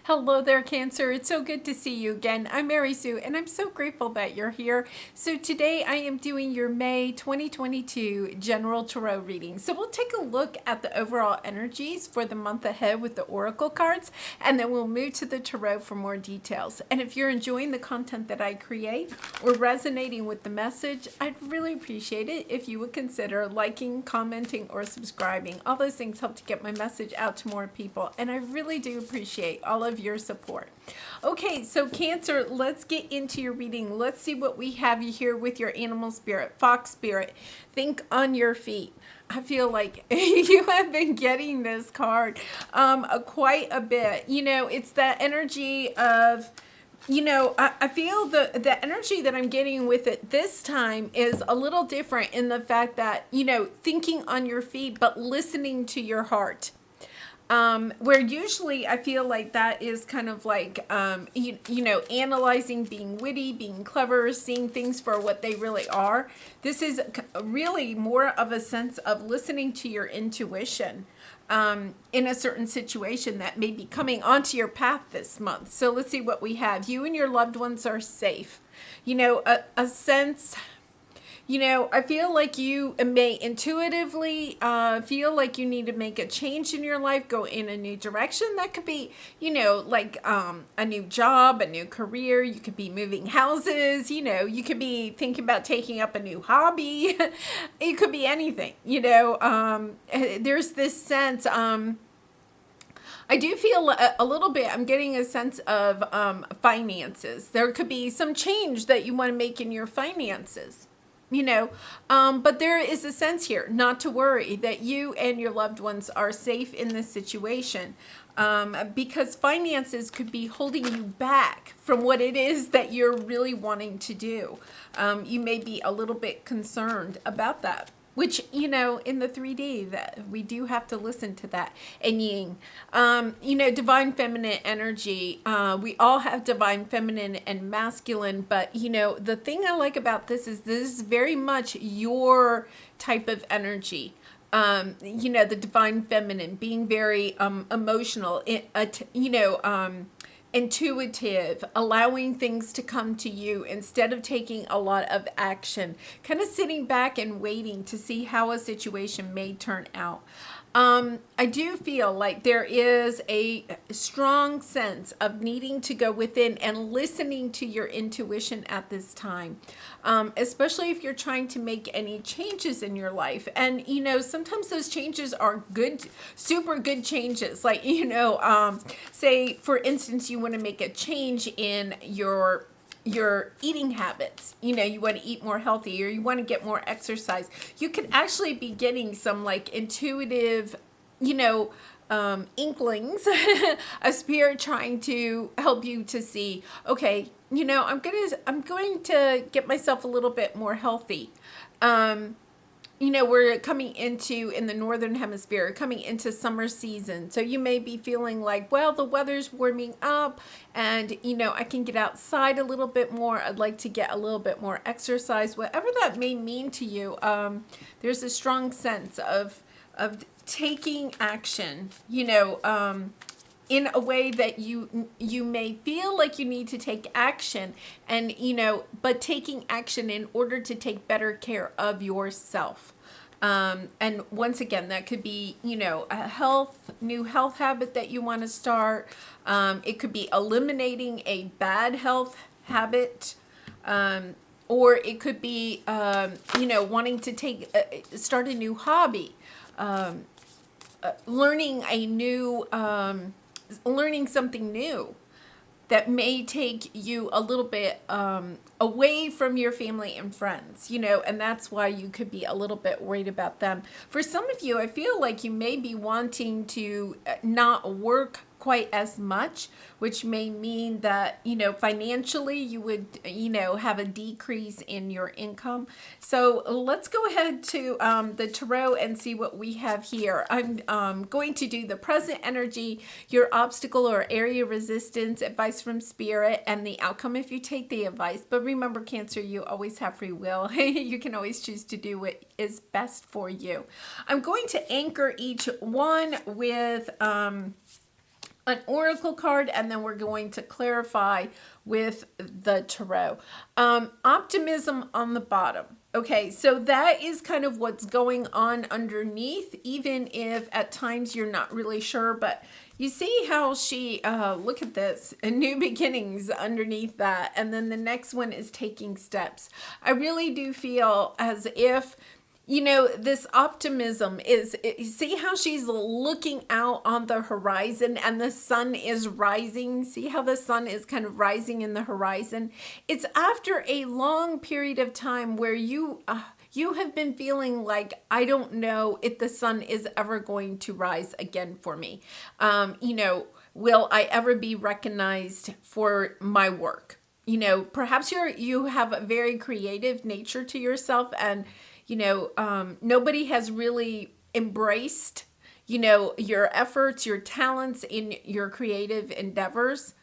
Hello there, Cancer. It's so good to see you again. I'm Mary Sue, and I'm so grateful that you're here. So today I am doing your May 2022 General Tarot reading. So we'll take a look at the overall energies for the month ahead with the Oracle cards, and then we'll move to the Tarot for more details. And if you're enjoying the content that I create or resonating with the message, I'd really appreciate it if you would consider liking, commenting, or subscribing. All those things help to get my message out to more people, and I really do appreciate all of your support. Okay, so Cancer, let's get into your reading. Let's see what we have you here with your animal spirit, fox spirit. Think on your feet. I feel like you have been getting this card quite a bit. You know, it's that energy of, I feel the energy that I'm getting with it this time is a little different in the fact that, thinking on your feet, but listening to your heart. Where usually I feel like that is kind of like, analyzing, being witty, being clever, seeing things for what they really are. This is really more of a sense of listening to your intuition in a certain situation that may be coming onto your path this month. So let's see what we have. You and your loved ones are safe. A sense... I feel like you may intuitively feel like you need to make a change in your life, go in a new direction. That could be, like a new job, a new career. You could be moving houses, you could be thinking about taking up a new hobby. It could be anything, there's this sense, I do feel a little bit, I'm getting a sense of finances. There could be some change that you want to make in your finances. But there is a sense here not to worry, that you and your loved ones are safe in this situation, because finances could be holding you back from what it is that you're really wanting to do. You may be a little bit concerned about that, which, in the 3D, that we do have to listen to that. And yin, divine feminine energy. We all have divine feminine and masculine, but, the thing I like about this is very much your type of energy. The divine feminine, being very emotional, intuitive, allowing things to come to you instead of taking a lot of action, kind of sitting back and waiting to see how a situation may turn out. I do feel like there is a strong sense of needing to go within and listening to your intuition at this time, especially if you're trying to make any changes in your life. And, sometimes those changes are good, super good changes. Like, say, for instance, you want to make a change in your eating habits. You want to eat more healthy, or you want to get more exercise. You could actually be getting some like intuitive, inklings, a spirit trying to help you to see, okay, I'm going to get myself a little bit more healthy. We're coming into, in the northern hemisphere, coming into summer season. So you may be feeling like, well, the weather's warming up and, I can get outside a little bit more. I'd like to get a little bit more exercise, whatever that may mean to you. There's a strong sense of taking action, in a way that you may feel like you need to take action, and but taking action in order to take better care of yourself. And once again, that could be a new health habit that you want to start. It could be eliminating a bad health habit, or it could be wanting to start a new hobby, learning something new that may take you a little bit away from your family and friends, and that's why you could be a little bit worried about them. For some of you, I feel like you may be wanting to not work quite as much, which may mean that, financially you would, have a decrease in your income. So let's go ahead to the tarot and see what we have here. I'm going to do the present energy, your obstacle or area resistance, advice from spirit, and the outcome if you take the advice. But remember, Cancer, you always have free will. You can always choose to do what is best for you. I'm going to anchor each one with an oracle card, and then we're going to clarify with the tarot. Optimism on the bottom. Okay, so that is kind of what's going on underneath, even if at times you're not really sure. But you see how she, look at this, a new beginnings underneath that. And then the next one is taking steps. I really do feel as if, you know, this optimism is, see how she's looking out on the horizon and the sun is rising. See how the sun is kind of rising in the horizon. It's after a long period of time where you have been feeling like, I don't know if the sun is ever going to rise again for me. You know, will I ever be recognized for my work? You know, perhaps you have a very creative nature to yourself, and you know, nobody has really embraced, you know, your efforts, your talents in your creative endeavors.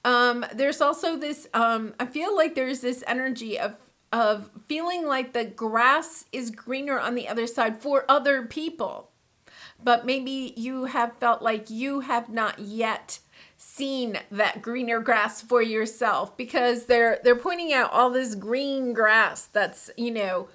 There's also this, I feel like there's this energy of feeling like the grass is greener on the other side for other people. But maybe you have felt like you have not yet seen that greener grass for yourself, because they're pointing out all this green grass that's, you know,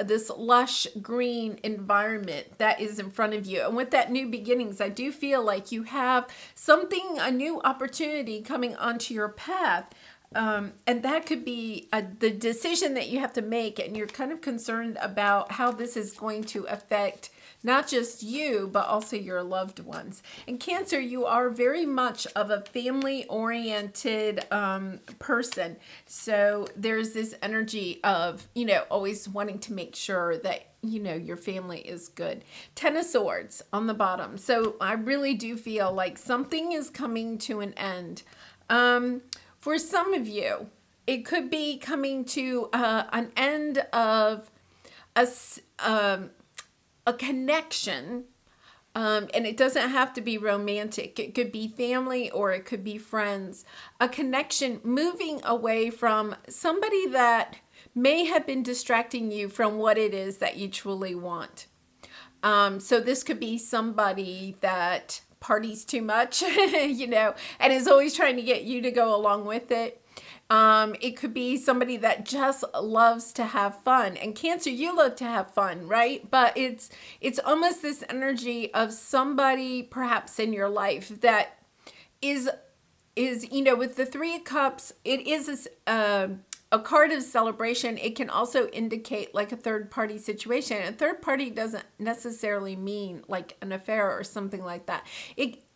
this lush green environment that is in front of you. And with that new beginnings, I do feel like you have something, a new opportunity coming onto your path. And that could be the decision that you have to make. And you're kind of concerned about how this is going to affect not just you, but also your loved ones. And Cancer, you are very much of a family-oriented person. So there's this energy of, you know, always wanting to make sure that, you know, your family is good. Ten of Swords on the bottom. So I really do feel like something is coming to an end. For some of you, it could be coming to an end of a connection, and it doesn't have to be romantic. It could be family or it could be friends. A connection moving away from somebody that may have been distracting you from what it is that you truly want. So this could be somebody that parties too much, you know, and is always trying to get you to go along with it. It could be somebody that just loves to have fun. And Cancer, you love to have fun, right? But it's almost this energy of somebody perhaps in your life that is, you know, with the Three of Cups, it is a card of celebration. It can also indicate like a third party situation. A third party doesn't necessarily mean like an affair or something like that.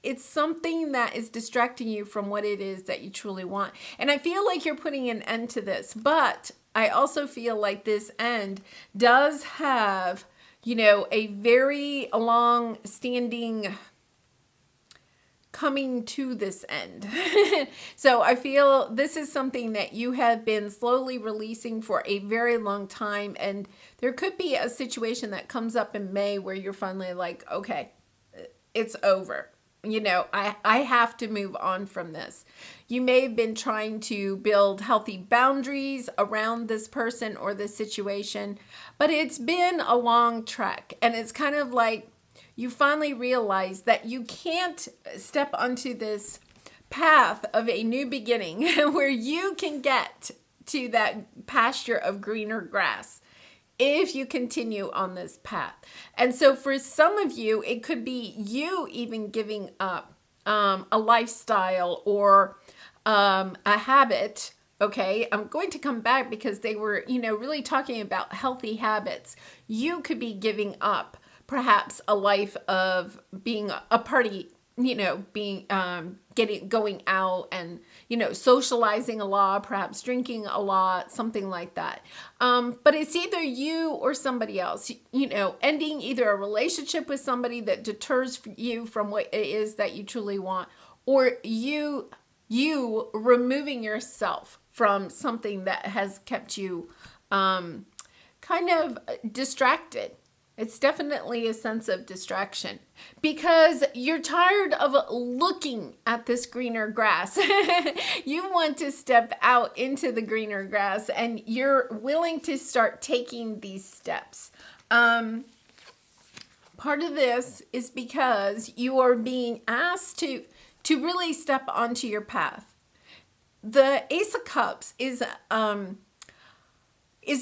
It's something that is distracting you from what it is that you truly want. And I feel like you're putting an end to this, but I also feel like this end does have, you know, a very long standing coming to this end. So I feel this is something that you have been slowly releasing for a very long time. And there could be a situation that comes up in May where you're finally like, okay, it's over. You know, I have to move on from this. You may have been trying to build healthy boundaries around this person or this situation, but it's been a long trek. And it's kind of like you finally realize that you can't step onto this path of a new beginning where you can get to that pasture of greener grass if you continue on this path. And so for some of you, it could be you even giving up a lifestyle or a habit. Okay, I'm going to come back because they were, you know, really talking about healthy habits. You could be giving up perhaps a life of being a party, you know, being going out and, you know, socializing a lot, perhaps drinking a lot, something like that. But it's either you or somebody else, you know, ending either a relationship with somebody that deters you from what it is that you truly want, or you removing yourself from something that has kept you kind of distracted. It's definitely a sense of distraction because you're tired of looking at this greener grass. You want to step out into the greener grass and you're willing to start taking these steps. Part of this is because you are being asked to, to really step onto your path. The Ace of Cups is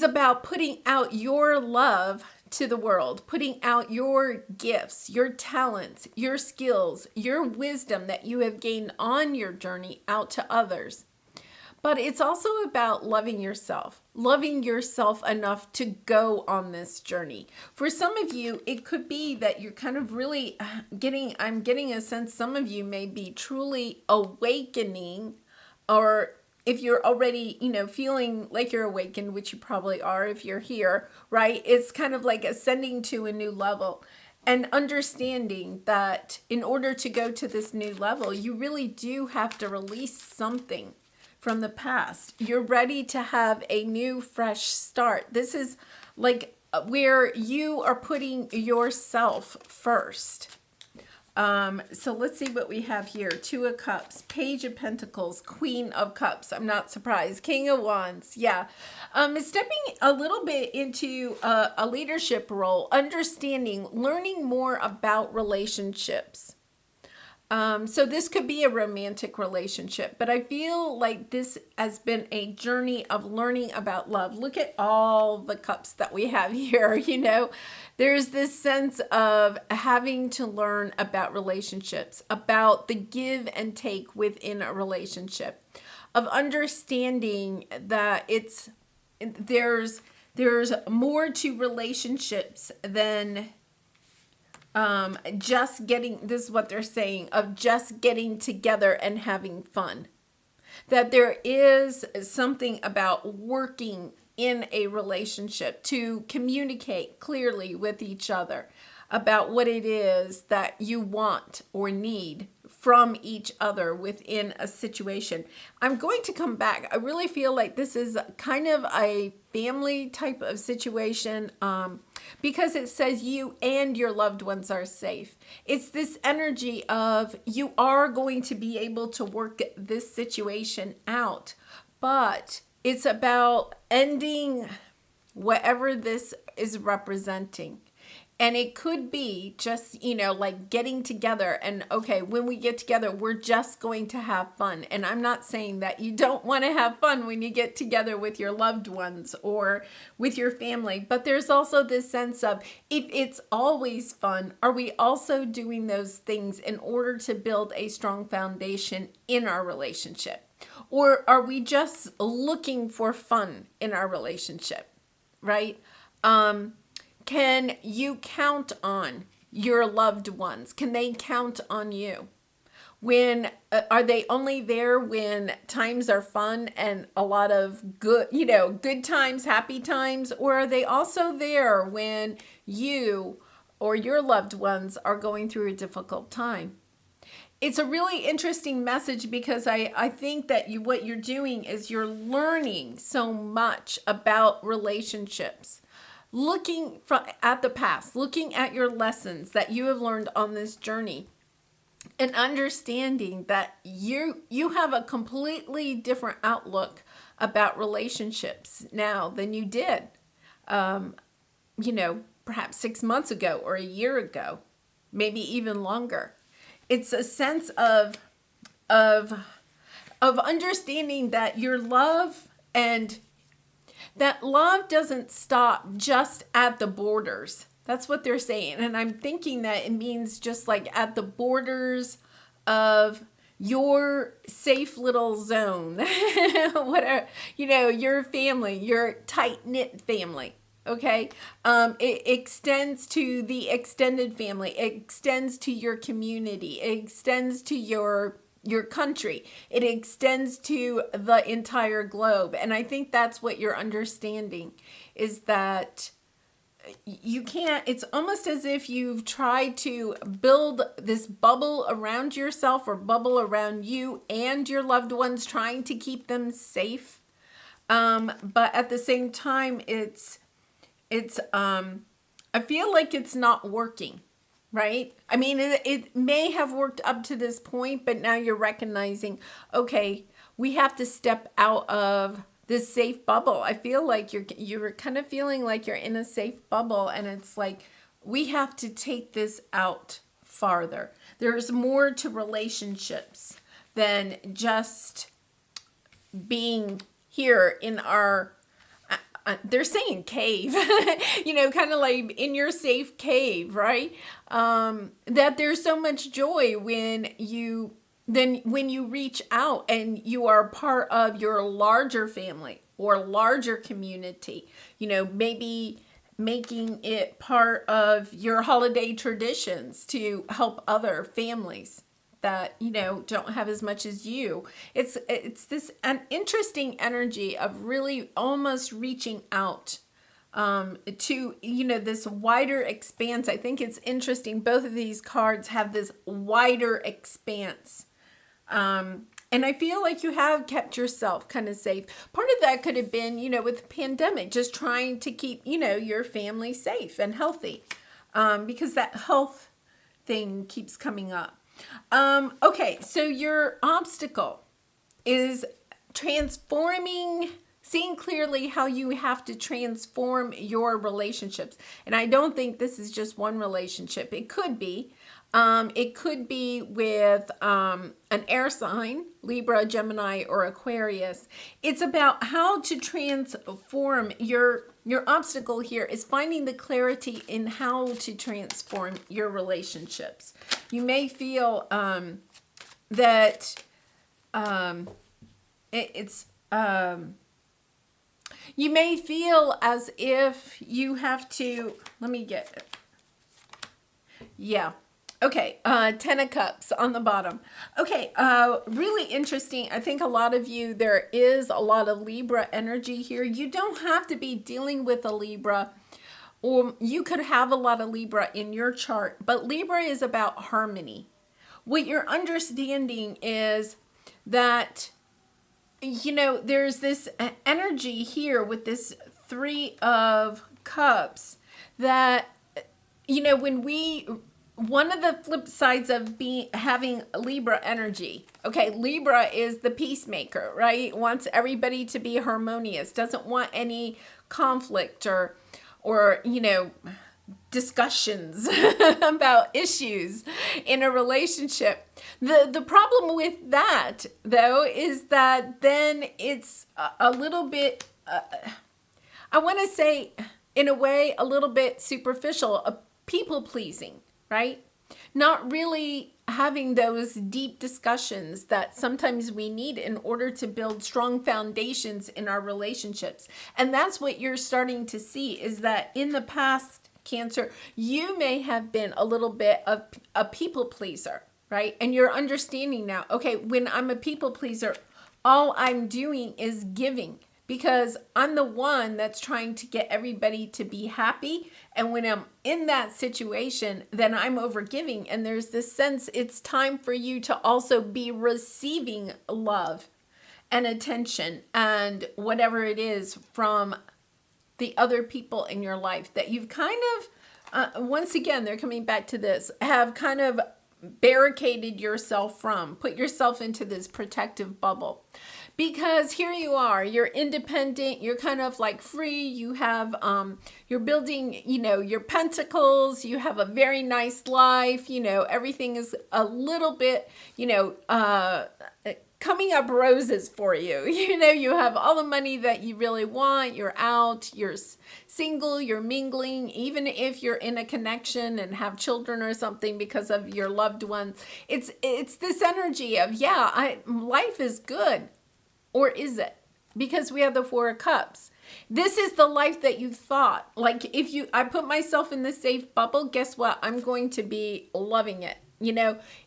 about putting out your love to the world, putting out your gifts, your talents, your skills, your wisdom that you have gained on your journey out to others. But it's also about loving yourself enough to go on this journey. For some of you, it could be that you're kind of really I'm getting a sense some of you may be truly awakening, or if you're already, feeling like you're awakened, which you probably are if you're here, right? It's kind of like ascending to a new level and understanding that in order to go to this new level, you really do have to release something from the past. You're ready to have a new, fresh start. This is like where you are putting yourself first. So let's see what we have here. Two of Cups, Page of Pentacles, Queen of Cups. I'm not surprised. King of Wands. Yeah. Stepping a little bit into a leadership role, understanding, learning more about relationships. So this could be a romantic relationship, but I feel like this has been a journey of learning about love. Look at all the cups that we have here. There's this sense of having to learn about relationships, about the give and take within a relationship, of understanding that there's more to relationships than just getting, this is what they're saying, of just getting together and having fun. That there is something about working in a relationship to communicate clearly with each other about what it is that you want or need from each other within a situation. I'm going to come back. I really feel like this is kind of a family type of situation because it says you and your loved ones are safe. It's this energy of you are going to be able to work this situation out, but it's about ending whatever this is representing. And it could be just, like getting together and, okay, when we get together, we're just going to have fun. And I'm not saying that you don't want to have fun when you get together with your loved ones or with your family. But there's also this sense of, if it's always fun, are we also doing those things in order to build a strong foundation in our relationship? Or are we just looking for fun in our relationship, right? Can you count on your loved ones? Can they count on you? When are they only there when times are fun and a lot of good times, happy times? Or are they also there when you or your loved ones are going through a difficult time? It's a really interesting message because I think that what you're doing is you're learning so much about relationships. Looking at the past, looking at your lessons that you have learned on this journey, and understanding that you have a completely different outlook about relationships now than you did, perhaps 6 months ago or a year ago, maybe even longer. It's a sense of understanding that your love and that love doesn't stop just at the borders. That's what they're saying. And I'm thinking that it means just like at the borders of your safe little zone, whatever, your family, your tight-knit family. Okay. It extends to the extended family. It extends to your community. It extends to your country. It extends to the entire globe. And I think that's what you're understanding, is that you can't, it's almost as if you've tried to build this bubble around yourself or bubble around you and your loved ones, trying to keep them safe. But at the same time, I feel like it's not working. Right? I mean, it may have worked up to this point, but now you're recognizing, okay, we have to step out of this safe bubble. I feel like you're kind of feeling like you're in a safe bubble, and it's like we have to take this out farther. There's more to relationships than just being here in our, they're saying cave, kind of like in your safe cave, right? That there's so much joy when you reach out and you are part of your larger family or larger community, maybe making it part of your holiday traditions to help other families that don't have as much as you. It's this an interesting energy of really almost reaching out to this wider expanse. I think it's interesting, both of these cards have this wider expanse, and I feel like you have kept yourself kind of safe. Part of that could have been with the pandemic, just trying to keep your family safe and healthy, because that health thing keeps coming up. Okay, so your obstacle is transforming, seeing clearly how you have to transform your relationships. And I don't think this is just one relationship. It could be. It could be with an air sign, Libra, Gemini, or Aquarius. It's about how to transform your obstacle here is finding the clarity in how to transform your relationships. You may feel that you may feel as if you have to, let me get it. Yeah. Okay, 10 of Cups on the bottom. Okay, really interesting. I think a lot of you, there is a lot of Libra energy here. You don't have to be dealing with a Libra, or you could have a lot of Libra in your chart, but Libra is about harmony. What you're understanding is that, there's this energy here with this 3 of Cups that, one of the flip sides of having Libra energy. Okay, Libra is the peacemaker, right? Wants everybody to be harmonious, doesn't want any conflict or discussions about issues in a relationship. The problem with that, though, is that then it's a little bit, I want to say, in a way, a little bit superficial, people pleasing. Right? Not really having those deep discussions that sometimes we need in order to build strong foundations in our relationships. And that's what you're starting to see, is that in the past, Cancer, you may have been a little bit of a people pleaser, right? And you're understanding now, okay, when I'm a people pleaser, all I'm doing is giving, because I'm the one that's trying to get everybody to be happy. And when I'm in that situation, then I'm overgiving. And there's this sense it's time for you to also be receiving love and attention and whatever it is from the other people in your life that you've kind of, once again, they're coming back to this, have kind of barricaded yourself from, put yourself into this protective bubble. Because here you are, you're independent, you're kind of like free, you have, you're building, your pentacles, you have a very nice life, everything is a little bit, coming up roses for you. You have all the money that you really want, you're out, you're single, you're mingling, even if you're in a connection and have children or something because of your loved ones. It's this energy of, life is good. Or is it? Because we have the 4 of Cups. This is the life that you thought. Like, I put myself in the safe bubble, guess what? I'm going to be loving it.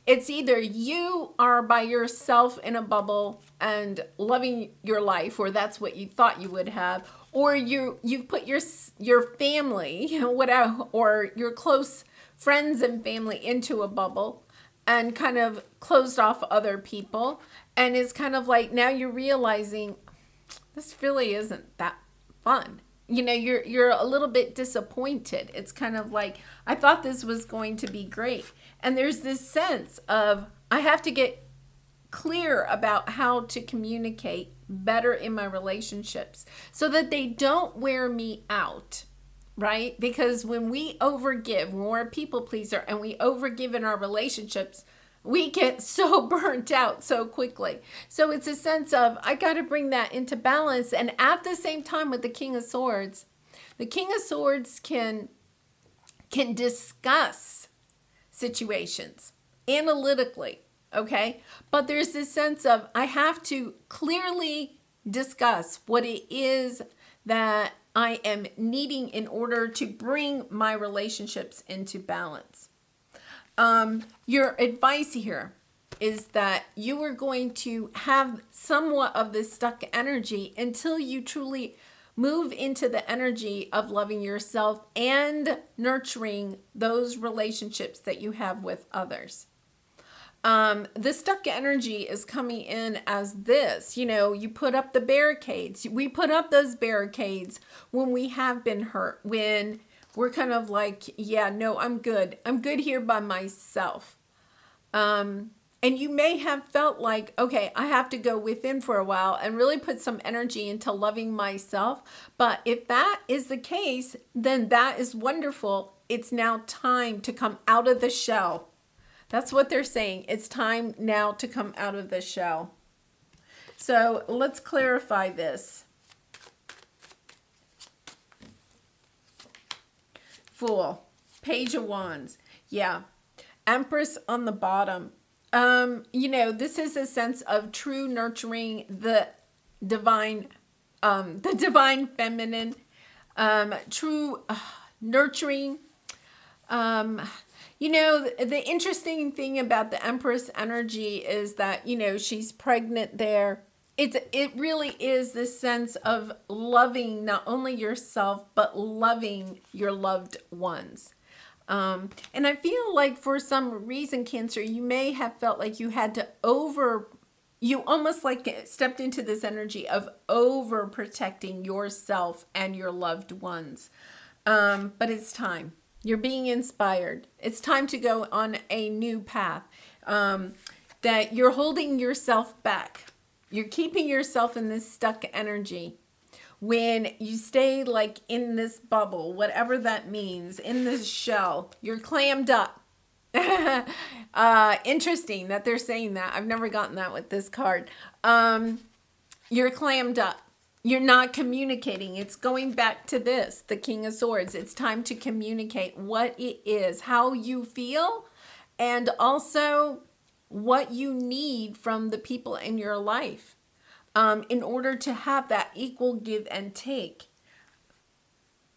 It's either you are by yourself in a bubble and loving your life, or that's what you thought you would have, or you've put your family, whatever, or your close friends and family into a bubble and kind of closed off other people. And it's kind of like, now you're realizing this really isn't that fun. You're a little bit disappointed. It's kind of like, I thought this was going to be great. And there's this sense of, I have to get clear about how to communicate better in my relationships so that they don't wear me out. right? Because when we overgive, when we're a people pleaser and we overgive in our relationships, we get so burnt out so quickly. So it's a sense of, I got to bring that into balance. And at the same time, with the King of Swords, the King of Swords can discuss situations analytically, okay? But there's this sense of, I have to clearly discuss what it is that I am needing in order to bring my relationships into balance. Your advice here is that you are going to have somewhat of this stuck energy until you truly move into the energy of loving yourself and nurturing those relationships that you have with others. The stuck energy is coming in as this, you put up the barricades. We put up those barricades when we have been hurt, when we're kind of like, yeah, no, I'm good. I'm good here by myself. And you may have felt like, okay, I have to go within for a while and really put some energy into loving myself. But if that is the case, then that is wonderful. It's now time to come out of the shell. That's what they're saying. It's time now to come out of the shell. So let's clarify this. Fool, Page of Wands. Yeah. Empress on the bottom. This is a sense of true nurturing the divine feminine, true nurturing. The interesting thing about the Empress energy is that, she's pregnant there. It really is this sense of loving not only yourself, but loving your loved ones. And I feel like for some reason, Cancer, you may have felt like you had to you almost like stepped into this energy of over protecting yourself and your loved ones. But it's time. You're being inspired. It's time to go on a new path. That you're holding yourself back. You're keeping yourself in this stuck energy. When you stay like in this bubble, whatever that means, in this shell, you're clammed up. Interesting that they're saying that. I've never gotten that with this card. You're clammed up. You're not communicating. It's going back to this, the King of Swords. It's time to communicate what it is, how you feel, and also what you need from the people in your life. In order to have that equal give and take.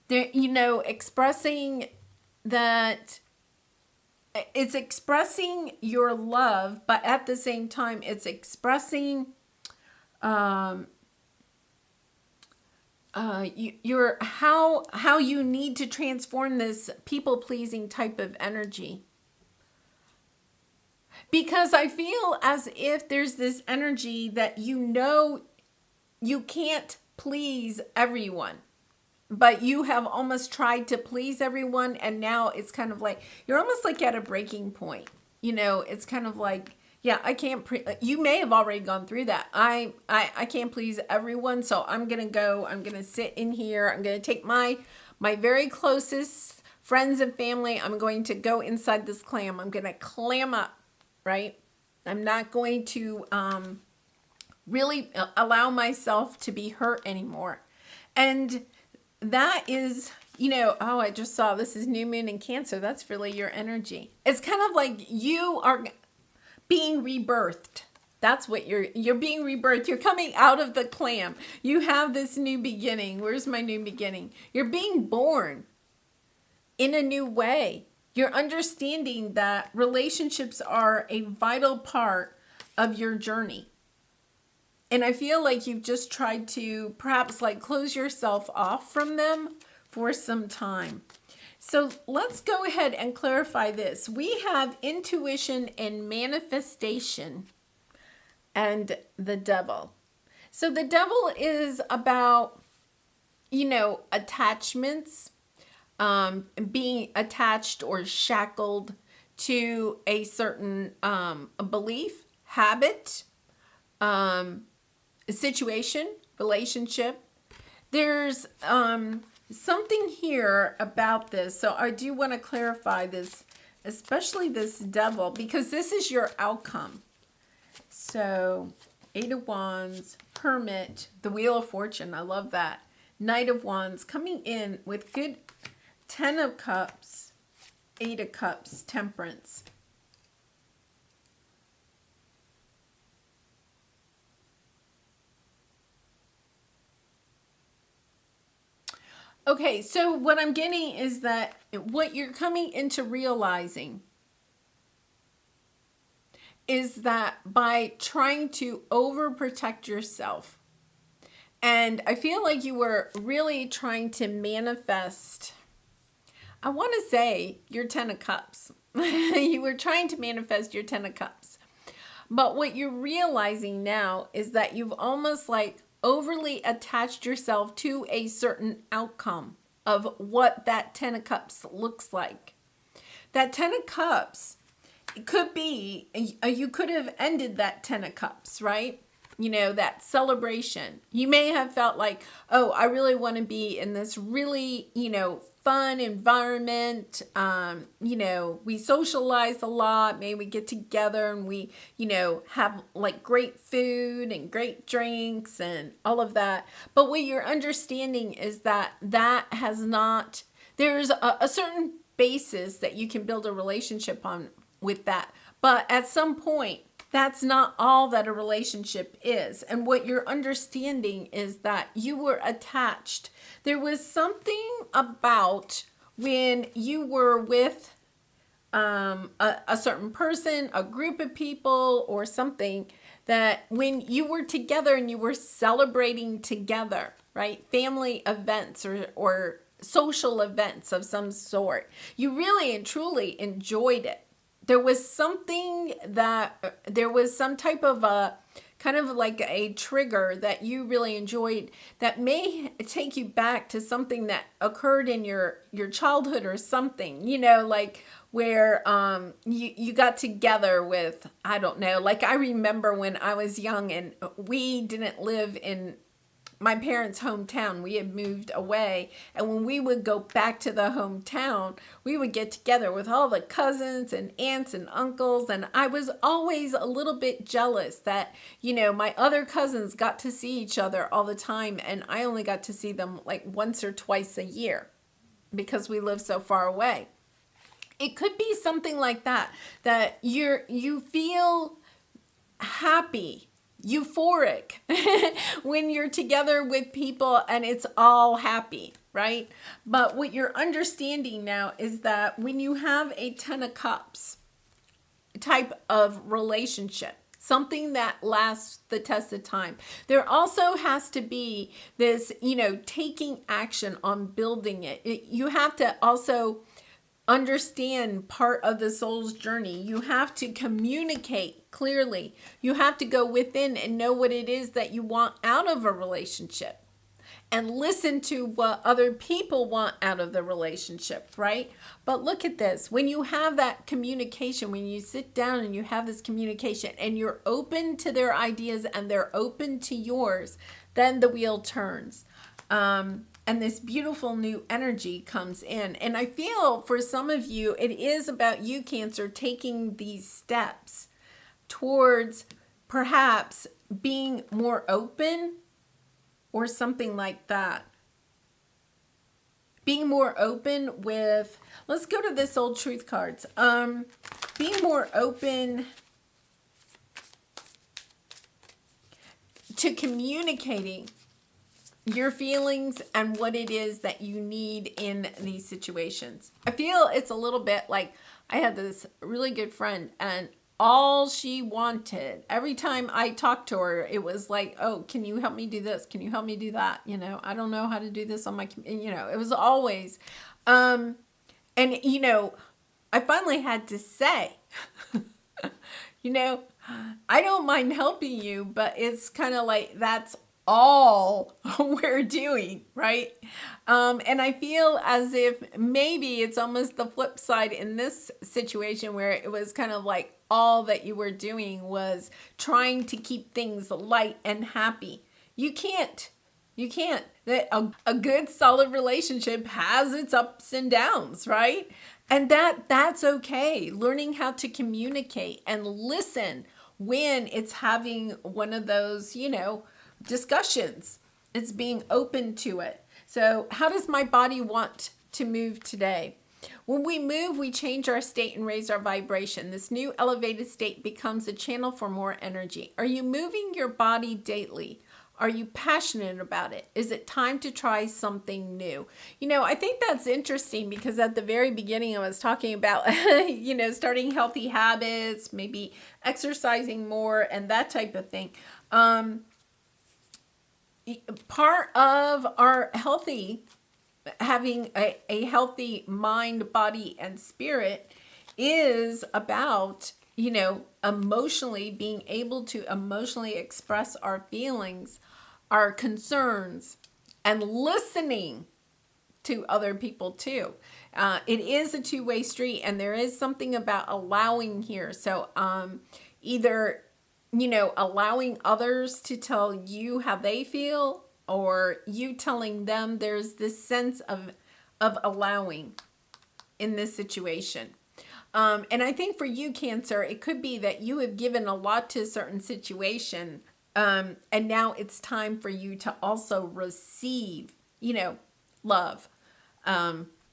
There, expressing that it's expressing your love, but at the same time, it's expressing your how you need to transform this people-pleasing type of energy. Because I feel as if there's this energy that you can't please everyone, but you have almost tried to please everyone, and now it's kind of like you're almost like at a breaking point. It's kind of like, yeah, I can't. You may have already gone through that. I can't please everyone, so I'm gonna go. I'm gonna sit in here. I'm gonna take my very closest friends and family. I'm going to go inside this clam. I'm gonna clam up. Right? I'm not going to really allow myself to be hurt anymore. And that is, I just saw this is new moon in Cancer. That's really your energy. It's kind of like you are being rebirthed. That's what you're being rebirthed. You're coming out of the clam. You have this new beginning. Where's my new beginning? You're being born in a new way. You're understanding that relationships are a vital part of your journey. And I feel like you've just tried to perhaps like close yourself off from them for some time. So let's go ahead and clarify this. We have intuition and manifestation and the devil. So the devil is about, attachments. Being attached or shackled to a certain a belief, habit, situation, relationship. There's something here about this. So I do want to clarify this, especially this devil, because this is your outcome. So 8 of Wands, Hermit, the Wheel of Fortune. I love that. Knight of Wands coming in with good 10 of Cups, 8 of Cups, Temperance. Okay, so what I'm getting is that what you're coming into realizing is that by trying to overprotect yourself, and I feel like you were really trying to manifest, I want to say your 10 of Cups. You were trying to manifest your 10 of Cups. But what you're realizing now is that you've almost like overly attached yourself to a certain outcome of what that 10 of Cups looks like. That 10 of Cups, it could be, you could have ended that 10 of Cups, right? You know, that celebration. You may have felt like, oh, I really want to be in this really, fun environment. We socialize a lot. Maybe we get together and we, have like great food and great drinks and all of that. But what you're understanding is that that has not, there's a certain basis that you can build a relationship on with that. But at some point, that's not all that a relationship is. And what you're understanding is that you were attached. There was something about when you were with a certain person, a group of people, or something, that when you were together and you were celebrating together, right? Family events or social events of some sort, you really and truly enjoyed it. There was something that, there was some type of a, kind of like a trigger that you really enjoyed that may take you back to something that occurred in your childhood or something, like where you got together with, I don't know, like I remember when I was young and we didn't live in my parents' hometown. We had moved away, and when we would go back to the hometown, we would get together with all the cousins and aunts and uncles, and I was always a little bit jealous that, my other cousins got to see each other all the time, and I only got to see them like once or twice a year because we live so far away. It could be something like that, that you feel happy, euphoric when you're together with people and it's all happy, right? But what you're understanding now is that when you have a 10 of Cups type of relationship, something that lasts the test of time, there also has to be this, taking action on building it. You have to also understand part of the soul's journey. You have to communicate clearly. You have to go within and know what it is that you want out of a relationship and listen to what other people want out of the relationship, right? But look at this. When you have that communication, when you sit down and you have this communication and you're open to their ideas and they're open to yours, then the wheel turns. And this beautiful new energy comes in. And I feel for some of you, it is about you, Cancer, taking these steps towards perhaps being more open or something like that. Being more open with, let's go to this old truth cards. Being more open to communicating your feelings and what it is that you need in these situations. I feel it's a little bit like I had this really good friend, and all she wanted, every time I talked to her, it was like, oh, can you help me do this? Can you help me do that? I don't know how to do this on my, it was always, and I finally had to say, I don't mind helping you, but it's kind of like, that's all we're doing, right? And I feel as if maybe it's almost the flip side in this situation, where it was kind of like all that you were doing was trying to keep things light and happy. You can't You can't. A good solid relationship has its ups and downs, right? And that's okay. Learning how to communicate and listen when it's having one of those, discussions. It's being open to it. So, how does my body want to move today? When we move, we change our state and raise our vibration. This new elevated state becomes a channel for more energy. Are you moving your body daily? Are you passionate about it? Is it time to try something new? I think that's interesting because at the very beginning I was talking about, starting healthy habits, maybe exercising more and that type of thing. Part of our having a healthy mind, body, and spirit is about, emotionally being able to emotionally express our feelings, our concerns, and listening to other people too. It is a two-way street, and there is something about allowing here. So either, allowing others to tell you how they feel, or you telling them. There's this sense of allowing in this situation. And I think for you, Cancer, it could be that you have given a lot to a certain situation, and now it's time for you to also receive, love,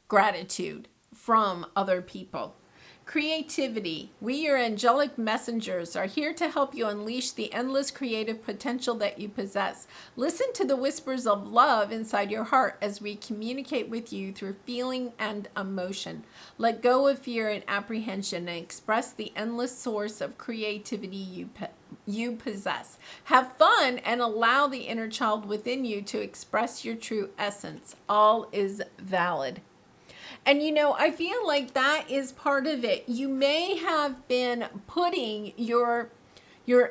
gratitude from other people. Creativity. We, your angelic messengers, are here to help you unleash the endless creative potential that you possess. Listen to the whispers of love inside your heart as we communicate with you through feeling and emotion. Let go of fear and apprehension and express the endless source of creativity you possess. Have fun and allow the inner child within you to express your true essence. All is valid. And I feel like that is part of it. You may have been putting your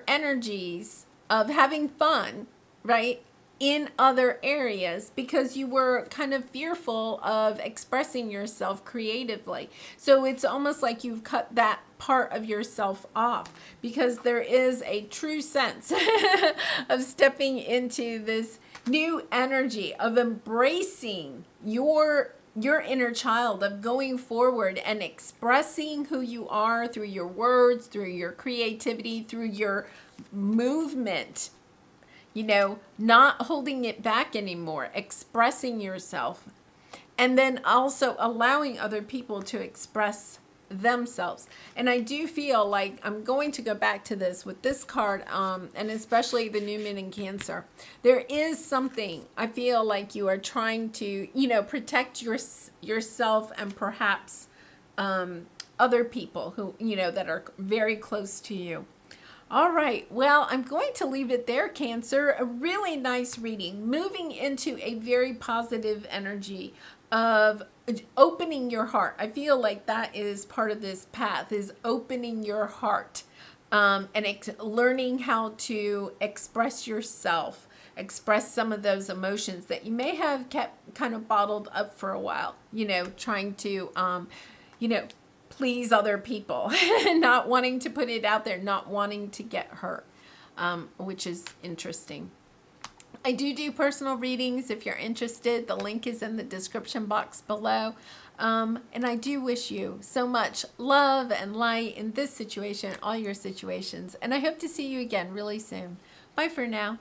energies of having fun, right, in other areas because you were kind of fearful of expressing yourself creatively. So it's almost like you've cut that part of yourself off because there is a true sense of stepping into this new energy of embracing your inner child, of going forward and expressing who you are through your words, through your creativity, through your movement, not holding it back anymore, expressing yourself, and then also allowing other people to express themselves. And I do feel like I'm going to go back to this with this card, and especially the new moon in Cancer. There is something I feel like you are trying to, protect yourself and perhaps other people who, that are very close to you. All right, well, I'm going to leave it there, Cancer. A really nice reading, moving into a very positive energy of opening your heart. I feel like that is part of this path, is opening your heart, and learning how to express yourself, express some of those emotions that you may have kept kind of bottled up for a while, trying to, please other people, not wanting to put it out there, not wanting to get hurt, which is interesting. I do personal readings if you're interested. The link is in the description box below. And I do wish you so much love and light in this situation, all your situations. And I hope to see you again really soon. Bye for now.